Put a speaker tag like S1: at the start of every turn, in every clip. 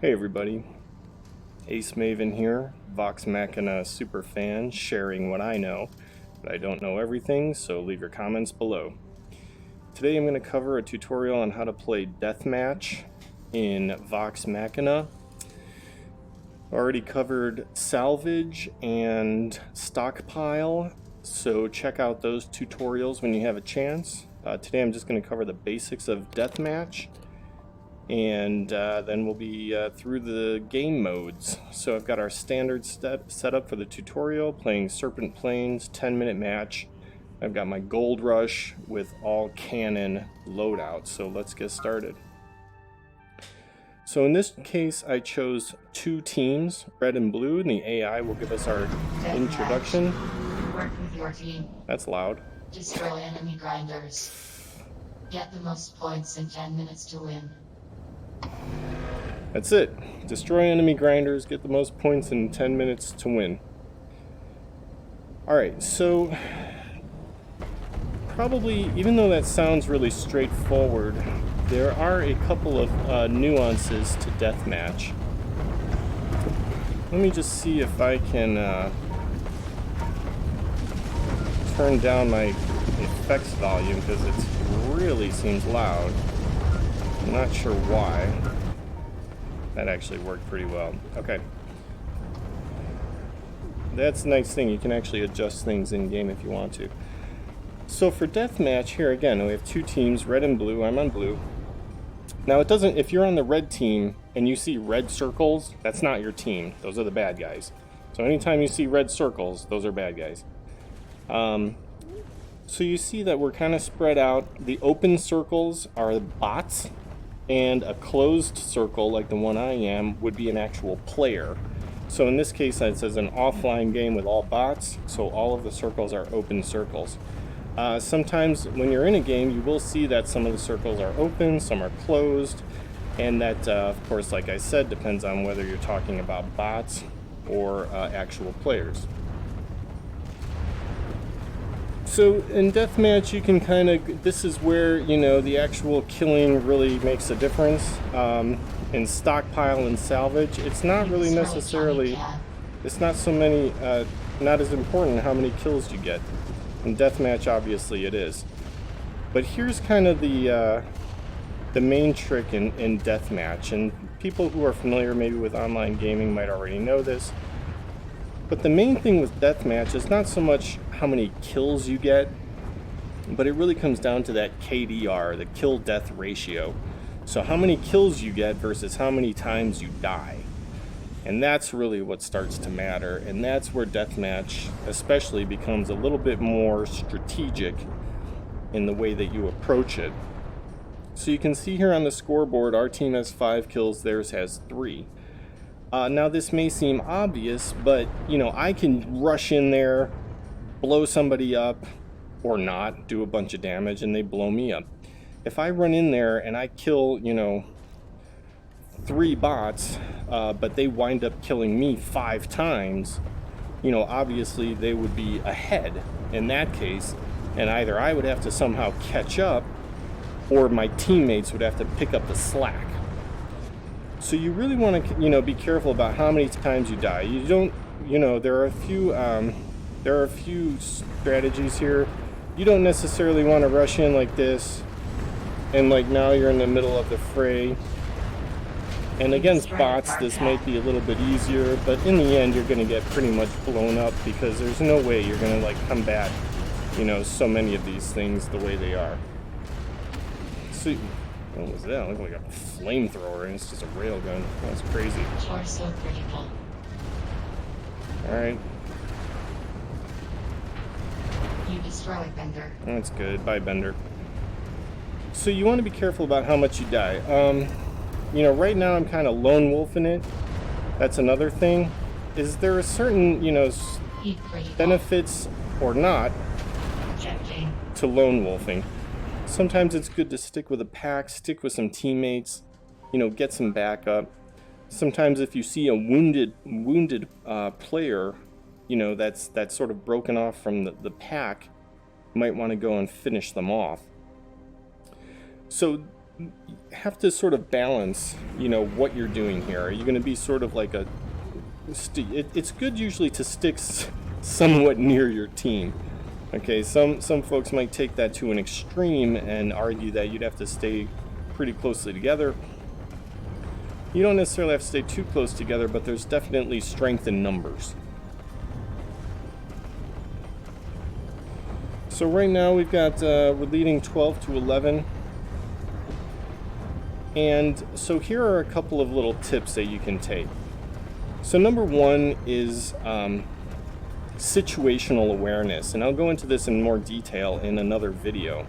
S1: Hey everybody, Ace Maven here, Vox Machina superfan, sharing what I know, but I don't know everything, so leave your comments below. Today I'm going to cover a tutorial on how to play Deathmatch in Vox Machina. Already covered Salvage and Stockpile, so check out those tutorials when you have a chance. Today I'm just going to cover the basics of Deathmatch, and then we'll be through the game modes. So I've got our standard set up for the tutorial, playing Serpent Plains 10-minute match. I've got my Gold Rush with all cannon loadout, so let's get started. So in this case I chose two teams, red and blue, and the AI will give us our introduction.
S2: Work with your team.
S1: That's loud.
S2: Destroy enemy grinders. Get the most points in 10 minutes to win.
S1: That's it. Destroy enemy grinders, get the most points in 10 minutes to win. Alright, so probably, even though that sounds really straightforward, there are a couple of nuances to Deathmatch. Let me just see if I can turn down my effects volume, because it really seems loud. I'm not sure why. That actually worked pretty well. Okay. That's a nice thing. You can actually adjust things in-game if you want to. So for Deathmatch, here again, we have two teams, red and blue. I'm on blue. Now it doesn't, if you're on the red team and you see red circles, that's not your team. Those are the bad guys. So anytime you see red circles, those are bad guys. So you see that we're kind of spread out. The open circles are the bots, and a closed circle, like the one I am, would be an actual player. So in this case, it says an offline game with all bots, so all of the circles are open circles. Sometimes when you're in a game, you will see that some of the circles are open, some are closed, and that, of course, like I said, depends on whether you're talking about bots or actual players. So in Deathmatch, you can kind of, this is where, you know, the actual killing really makes a difference. In Stockpile and Salvage, it's not really necessarily, it's not so many, not as important how many kills you get. In Deathmatch, obviously it is. But here's kind of the main trick in Deathmatch, and people who are familiar maybe with online gaming might already know this. But the main thing with Deathmatch is not so much how many kills you get, but it really comes down to that KDR, the kill-death ratio. So how many kills you get versus how many times you die. And that's really what starts to matter, and that's where Deathmatch especially becomes a little bit more strategic in the way that you approach it. So you can see here on the scoreboard, our team has 5 kills, theirs has 3. Now this may seem obvious, but you know, I can rush in there, blow somebody up, or not, do a bunch of damage, and they blow me up. If I run in there and I kill, you know, 3 bots, but they wind up killing me 5 times, you know, obviously they would be ahead in that case, and either I would have to somehow catch up, or my teammates would have to pick up the slack. So you really want to, you know, be careful about how many times you die. You don't, you know, there are a few strategies here. You don't necessarily want to rush in like this, and like now you're in the middle of the fray. And against bots, this might be a little bit easier, but in the end, you're going to get pretty much blown up, because there's no way you're going to like combat, you know, so many of these things the way they are. So, what was that? It looked like a flamethrower, and it's just a railgun. That's crazy.
S2: So critical.
S1: Alright.
S2: You destroy Bender.
S1: That's good. Bye, Bender. So you want to be careful about how much you die. You know, right now I'm kind of lone wolfing it. That's another thing. Is there a certain, you know, benefits or not to lone wolfing? Sometimes it's good to stick with a pack, stick with some teammates, you know, get some backup. Sometimes if you see a wounded player, you know, that's sort of broken off from the pack, you might want to go and finish them off. So have to sort of balance, you know, what you're doing here. Are you going to be sort of like a... It's good usually to stick somewhat near your team. Okay, some folks might take that to an extreme and argue that you'd have to stay pretty closely together. You don't necessarily have to stay too close together, but there's definitely strength in numbers. So right now we've got, we're leading 12-11. And so here are a couple of little tips that you can take. So number one is situational awareness. And I'll go into this in more detail in another video.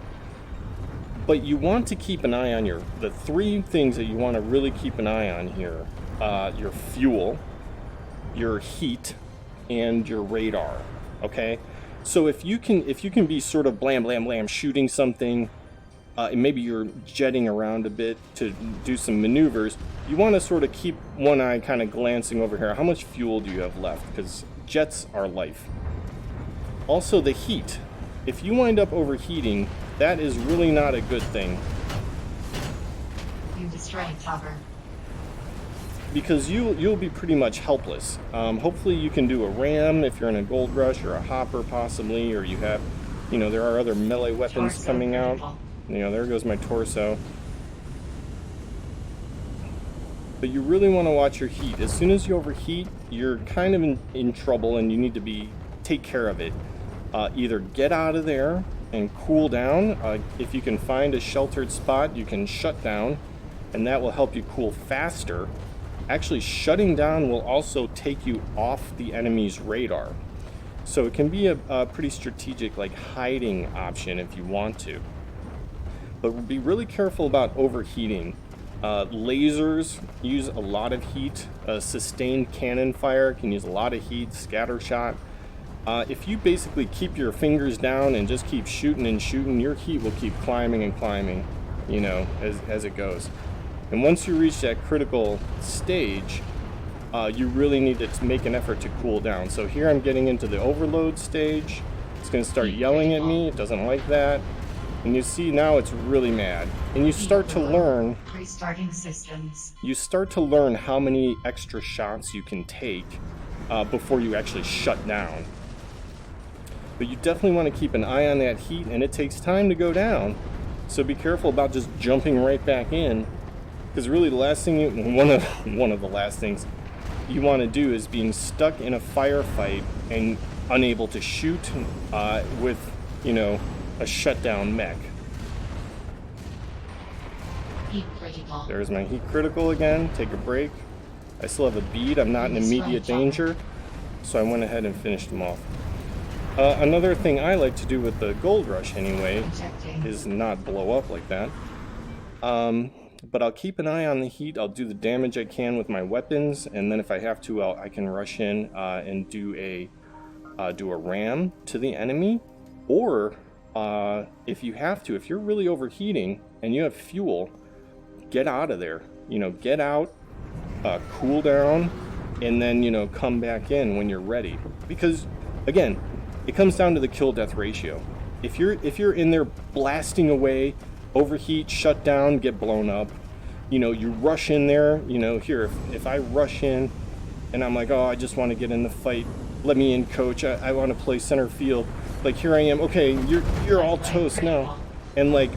S1: But you want to keep an eye on the three things that you want to really keep an eye on here. Your fuel, your heat, and your radar. Okay? So if you can be sort of blam, blam, blam, shooting something, and maybe you're jetting around a bit to do some maneuvers, you want to sort of keep one eye kind of glancing over here. How much fuel do you have left? Because jets are life. Also the heat. If you wind up overheating, that is really not a good thing.
S2: You destroyed cover.
S1: Because you'll be pretty much helpless. Hopefully you can do a ram if you're in a gold rush, or a hopper possibly, or you have, you know, there are other melee weapons
S2: Torso
S1: coming out.
S2: critical.
S1: You know, there goes my torso. But you really want to watch your heat. As soon as you overheat, you're kind of in trouble, and you need to take care of it. Either get out of there and cool down. If you can find a sheltered spot, you can shut down, and that will help you cool faster. Actually, shutting down will also take you off the enemy's radar. So it can be a pretty strategic, like, hiding option if you want to. But be really careful about overheating. Lasers use a lot of heat. Sustained cannon fire can use a lot of heat. Scatter shot. If you basically keep your fingers down and just keep shooting and shooting, your heat will keep climbing and climbing, you know, as it goes. And once you reach that critical stage, you really need to make an effort to cool down. So here I'm getting into the overload stage. It's going to start yelling at me. It doesn't like that. And you see now it's really mad. And you start to learn...
S2: Restarting systems.
S1: You start to learn how many extra shots you can take before you actually shut down. But you definitely want to keep an eye on that heat, and it takes time to go down. So be careful about just jumping right back in. Because really the last thing one of the last things you want to do is being stuck in a firefight and unable to shoot with, you know, a shutdown mech.
S2: Heat critical.
S1: There's my heat critical again. Take a break. I still have a bead. I'm not in immediate danger, so I went ahead and finished them off. Another thing I like to do with the gold rush anyway is not blow up like that. But I'll keep an eye on the heat. I'll do the damage I can with my weapons, and then if I have to, I can rush in and do a ram to the enemy. Or if you have to, if you're really overheating and you have fuel, get out of there. You know, get out, cool down, and then, you know, come back in when you're ready. Because again, it comes down to the kill-death ratio. If you're in there blasting away, overheat, shut down, get blown up, you know, you rush in there, you know, here, if I rush in and I'm like, oh, I just want to get in the fight, let me in, coach, I want to play center field, like, here I am, okay, you're all toast now, and like,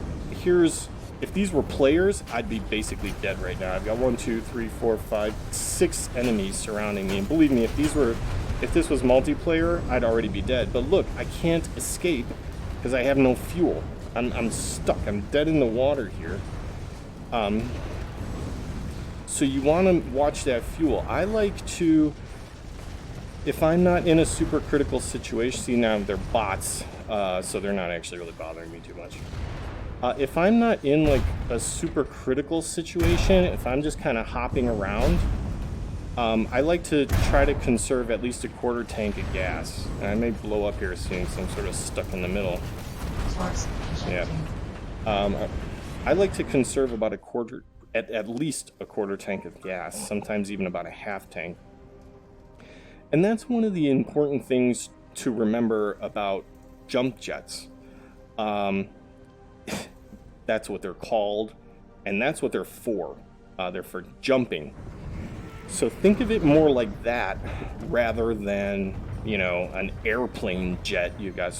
S1: if these were players, I'd be basically dead right now. I've got 1, 2, 3, 4, 5, 6 enemies surrounding me, and believe me, if this was multiplayer, I'd already be dead. But look, I can't escape because I have no fuel. I'm stuck. I'm dead in the water here. So you want to watch that fuel. I like to, if I'm not in a super critical situation, see now they're bots, so they're not actually really bothering me too much. If I'm not in like a super critical situation, if I'm just kind of hopping around, I like to try to conserve at least a quarter tank of gas. And I may blow up here soon, so I'm sort of stuck in the middle. Yeah. I like to conserve about at least a quarter tank of gas, sometimes even about a half tank. And that's one of the important things to remember about jump jets. That's what they're called. And that's what they're for. They're for jumping. So think of it more like that rather than, you know, an airplane jet you got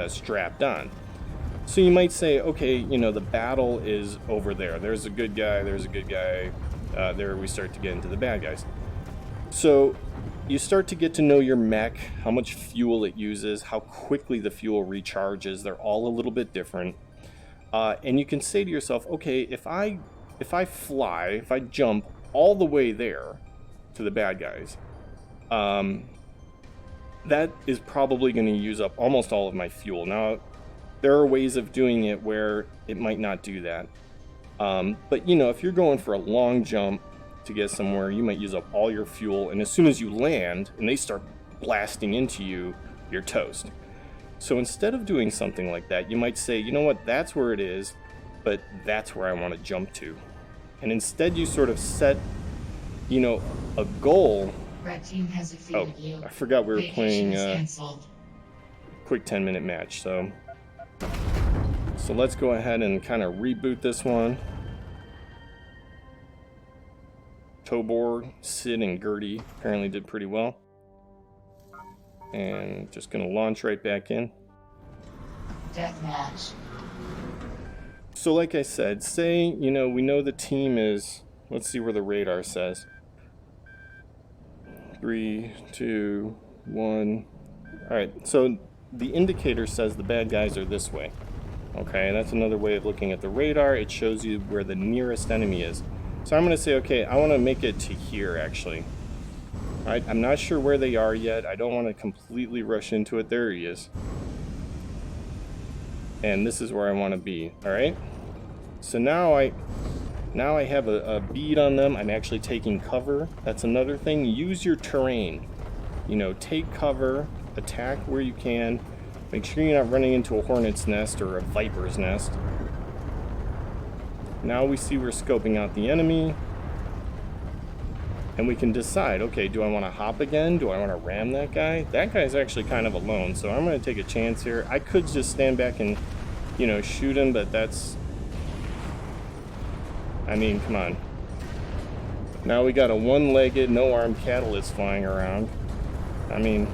S1: strapped on. So you might say, okay, you know, the battle is over there. There's a good guy, there's a good guy. There we start to get into the bad guys. So you start to get to know your mech, how much fuel it uses, how quickly the fuel recharges. They're all a little bit different. And you can say to yourself, okay, if I fly, if I jump all the way there to the bad guys, that is probably going to use up almost all of my fuel. Now, there are ways of doing it where it might not do that. But, you know, if you're going for a long jump to get somewhere, you might use up all your fuel. And as soon as you land and they start blasting into you, you're toast. So instead of doing something like that, you might say, you know what, that's where it is, but that's where I want to jump to. And instead you sort of set, you know, a goal.
S2: Red team has defeated you.
S1: I forgot we were playing a
S2: Canceled.
S1: quick 10-minute match. So let's go ahead and kind of reboot this one. Tobor, Sid, and Gertie apparently did pretty well. And just going to launch right back in.
S2: Deathmatch.
S1: So like I said, say, you know, we know the team is, let's see where the radar says. 3, 2, 1. Alright, so the indicator says the bad guys are this way. Okay, that's another way of looking at the radar. It shows you where the nearest enemy is. So I'm going to say, okay, I want to make it to here, actually. Alright, I'm not sure where they are yet. I don't want to completely rush into it. There he is. And this is where I want to be. Alright? So now I have a bead on them. I'm actually taking cover. That's another thing. Use your terrain. You know, take cover, attack where you can. Make sure you're not running into a hornet's nest or a viper's nest. Now we see we're scoping out the enemy. And we can decide, okay, do I want to hop again? Do I want to ram that guy? That guy's actually kind of alone, so I'm going to take a chance here. I could just stand back and, you know, shoot him, but that's... I mean, come on. Now we got a one-legged, no-armed catalyst flying around. I mean...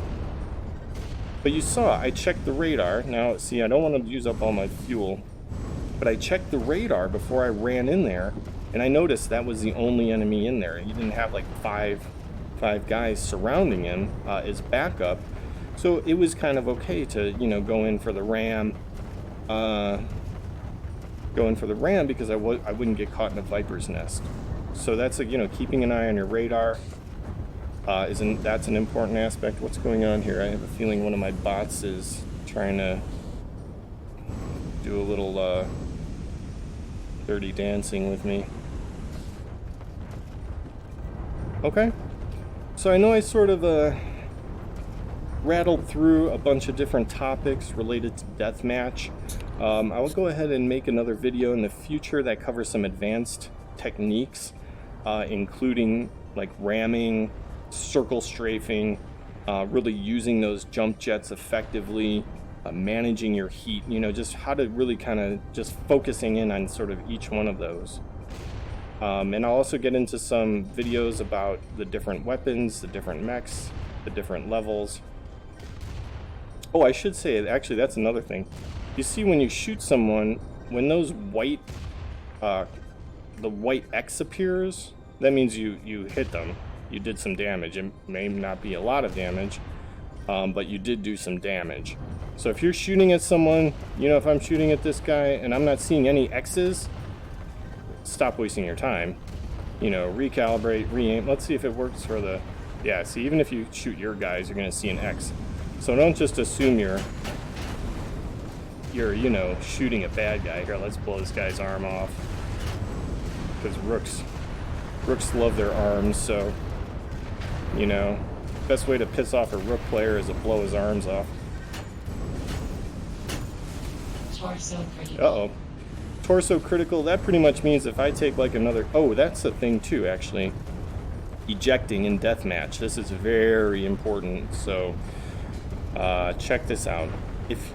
S1: But you saw, I checked the radar. Now, see, I don't want to use up all my fuel. But I checked the radar before I ran in there. And I noticed that was the only enemy in there. He didn't have like five guys surrounding him as backup. So it was kind of okay to, you know, go in for the ram. Because I wouldn't get caught in a viper's nest. So that's, you know, keeping an eye on your radar. That's an important aspect. What's going on here? I have a feeling one of my bots is trying to do a little dirty dancing with me. Okay, so I know I sort of rattled through a bunch of different topics related to Deathmatch. I will go ahead and make another video in the future that covers some advanced techniques, including like ramming, circle strafing, really using those jump jets effectively, managing your heat, you know, just how to really kind of just focusing in on sort of each one of those. And I'll also get into some videos about the different weapons, the different mechs, the different levels. Oh, I should say, actually, that's another thing. You see, when you shoot someone, when those white, the white X appears, that means you hit them. You did some damage. It may not be a lot of damage, but you did do some damage. So if you're shooting at someone, you know, if I'm shooting at this guy and I'm not seeing any X's, stop wasting your time. You know, recalibrate, re-aim. Let's see if it works for the... Yeah, see, even if you shoot your guys, you're going to see an X. So don't just assume you're, you know, shooting a bad guy. Here, let's blow this guy's arm off. Because rooks love their arms, so, you know, best way to piss off a rook player is to blow his arms off.
S2: Torso critical.
S1: Uh-oh. Torso critical, that pretty much means if I take like another... Oh, that's a thing too, actually. Ejecting in Deathmatch. This is very important, so check this out. If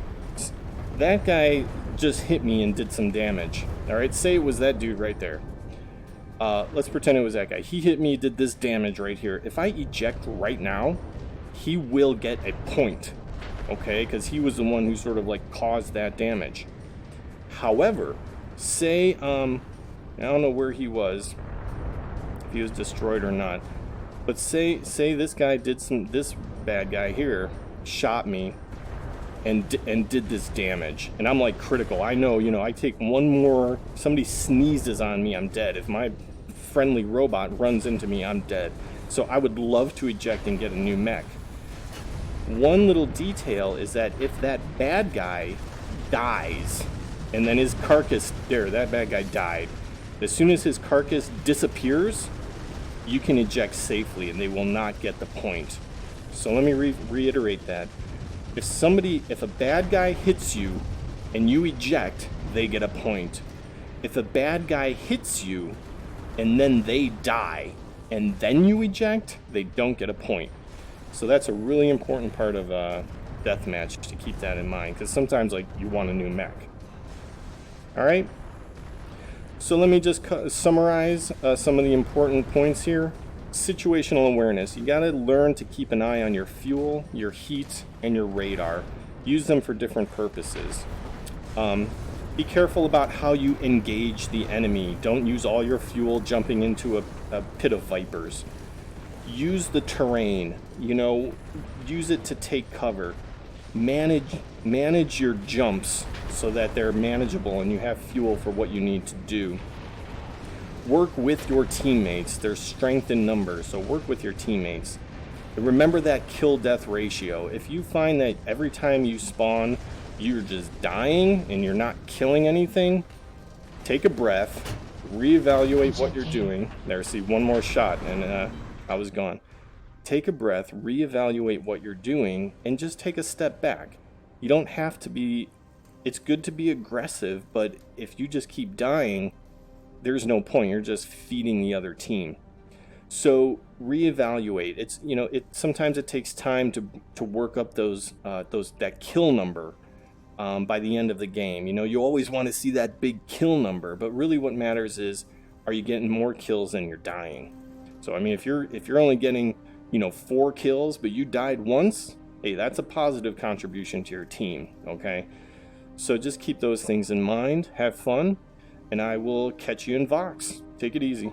S1: that guy just hit me and did some damage. All right, say it was that dude right there. Let's pretend it was that guy. He hit me, did this damage right here. If I eject right now, he will get a point, okay? Because he was the one who sort of like caused that damage. However, say, I don't know where he was, if he was destroyed or not, but say this guy did this bad guy here shot me and did this damage, and I'm like critical. I know, you know, I take one more, somebody sneezes on me, I'm dead. If my friendly robot runs into me, I'm dead. So I would love to eject and get a new mech. One little detail is that if that bad guy dies, and then his carcass, there, that bad guy died. As soon as his carcass disappears, you can eject safely and they will not get the point. So let me reiterate that. If a bad guy hits you and you eject, they get a point. If a bad guy hits you and then they die and then you eject, they don't get a point. So that's a really important part of Deathmatch, to keep that in mind, because sometimes like you want a new mech. Alright, so let me just summarize some of the important points here. Situational awareness. You got to learn to keep an eye on your fuel, your heat, and your radar. Use them for different purposes. Be careful about how you engage the enemy. Don't use all your fuel jumping into a pit of vipers. Use the terrain. You know, use it to take cover. Manage your jumps so that they're manageable and you have fuel for what you need to do. Work with your teammates. There's strength in numbers, so work with your teammates. And remember that kill-death ratio. If you find that every time you spawn, you're just dying and you're not killing anything, take a breath, reevaluate what you're doing. There, see, one more shot and I was gone. Take a breath, reevaluate what you're doing, and just take a step back. You don't have to be... It's good to be aggressive, but if you just keep dying, there's no point. You're just feeding the other team. So reevaluate. It's, you know, sometimes it takes time to work up that kill number by the end of the game. You know, you always want to see that big kill number, but really what matters is, are you getting more kills than you're dying? So I mean, if you're only getting, you know, 4 kills, but you died once, hey, that's a positive contribution to your team, okay? So just keep those things in mind, have fun, and I will catch you in Vox. Take it easy.